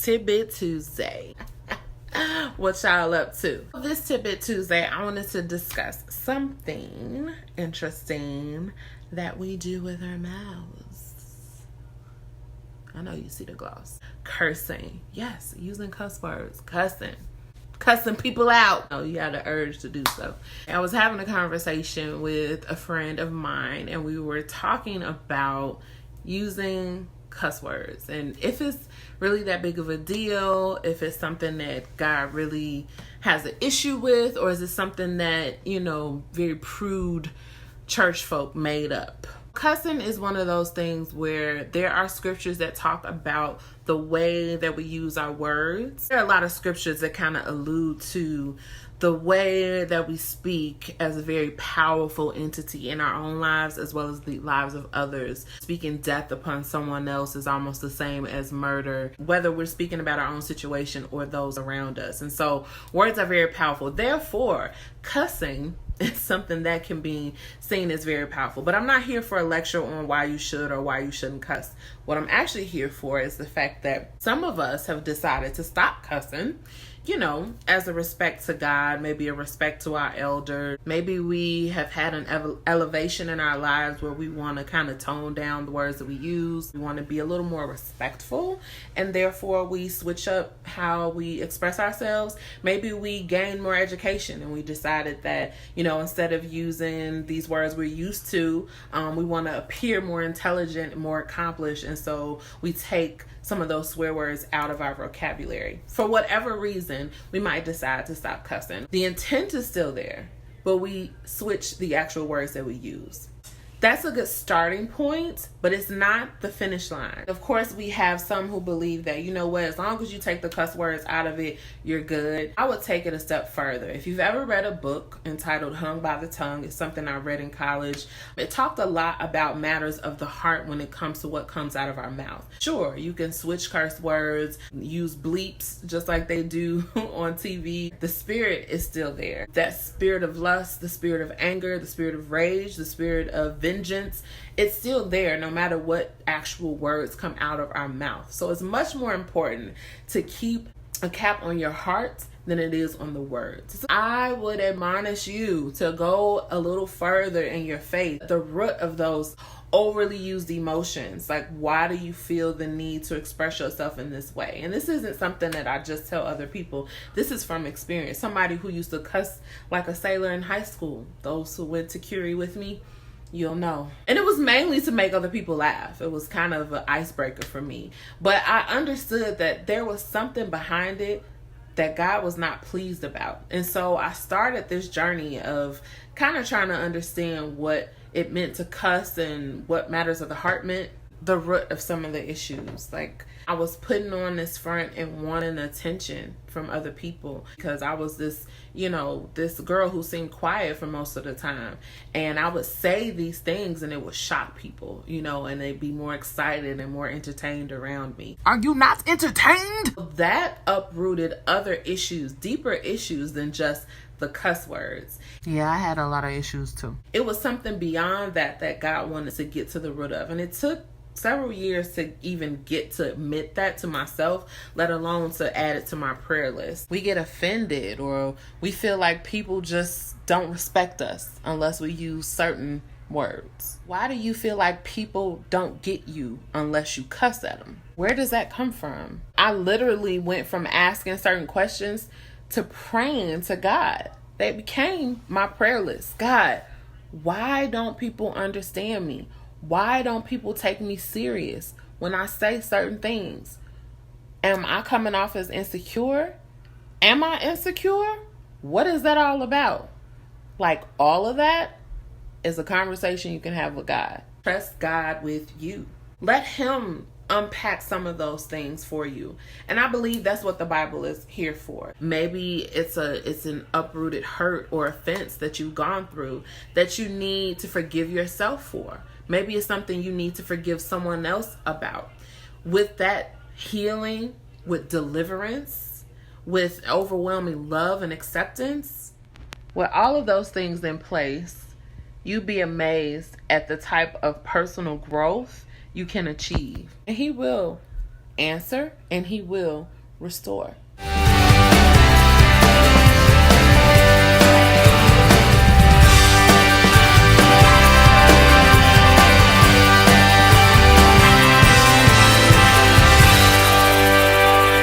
Tidbit Tuesday. What y'all up to? This Tidbit Tuesday, I wanted to discuss something interesting that we do with our mouths. I know you see the gloss. Cursing. Yes, using cuss words. Cussing people out. Oh, you had the urge to do so. I was having a conversation with a friend of mine, and we were talking about using cuss words and if it's really that big of a deal, if it's something that God really has an issue with, or is it something that, very prude church folk made up. Cussing is one of those things where there are scriptures that talk about the way that we use our words. There are a lot of scriptures that kind of allude to the way that we speak as a very powerful entity in our own lives as well as the lives of others. Speaking death upon someone else is almost the same as murder, whether we're speaking about our own situation or those around us. And so words are very powerful. Therefore, cussing is something that can be seen as very powerful. But I'm not here for a lecture on why you should or why you shouldn't cuss. What I'm actually here for is the fact that some of us have decided to stop cussing, as a respect to God, maybe a respect to our elders. Maybe we have had an elevation in our lives where we want to kind of tone down the words that we use. We want to be a little more respectful, and therefore we switch up how we express ourselves. Maybe we gain more education and we decided that, instead of using these words we're used to, we want to appear more intelligent and more accomplished. And so we take some of those swear words out of our vocabulary. For whatever reason, we might decide to stop cussing. The intent is still there, but we switch the actual words that we use. That's a good starting point, but it's not the finish line. Of course, we have some who believe that, as long as you take the cuss words out of it, you're good. I would take it a step further. If you've ever read a book entitled Hung by the Tongue, it's something I read in college. It talked a lot about matters of the heart when it comes to what comes out of our mouth. Sure, you can switch curse words, use bleeps just like they do on TV. The spirit is still there. That spirit of lust, the spirit of anger, the spirit of rage, the spirit of vengeance, it's still there no matter what actual words come out of our mouth. So it's much more important to keep a cap on your heart than it is on the words. I would admonish you to go a little further in your faith. The root of those overly used emotions, like why do you feel the need to express yourself in this way? And this isn't something that I just tell other people. This is from experience. Somebody who used to cuss like a sailor in high school. Those who went to Curie with me, you'll know. And it was mainly to make other people laugh. It was kind of an icebreaker for me. But I understood that there was something behind it that God was not pleased about. And so I started this journey of kind of trying to understand what it meant to cuss and what matters of the heart meant. The root of some of the issues. Like I was putting on this front and wanting attention from other people because I was this, this girl who seemed quiet for most of the time. And I would say these things and it would shock people, and they'd be more excited and more entertained around me. Are you not entertained? That uprooted other issues, deeper issues than just the cuss words. Yeah, I had a lot of issues too. It was something beyond that God wanted to get to the root of. And it took several years to even get to admit that to myself, let alone to add it to my prayer list. We get offended or we feel like people just don't respect us unless we use certain words. Why do you feel like people don't get you unless you cuss at them? Where does that come from? I literally went from asking certain questions to praying to God. That became my prayer list. God, why don't people understand me? Why don't people take me serious when I say certain things? Am I coming off as insecure? Am I insecure? What is that all about? Like all of that is a conversation you can have with God. Trust God with you. Let Him unpack some of those things for you. And I believe that's what the Bible is here for. Maybe it's an uprooted hurt or offense that you've gone through that you need to forgive yourself for. Maybe it's something you need to forgive someone else about. With that healing, with deliverance, with overwhelming love and acceptance, with all of those things in place, you'd be amazed at the type of personal growth you can achieve. And He will Answer, and he will restore.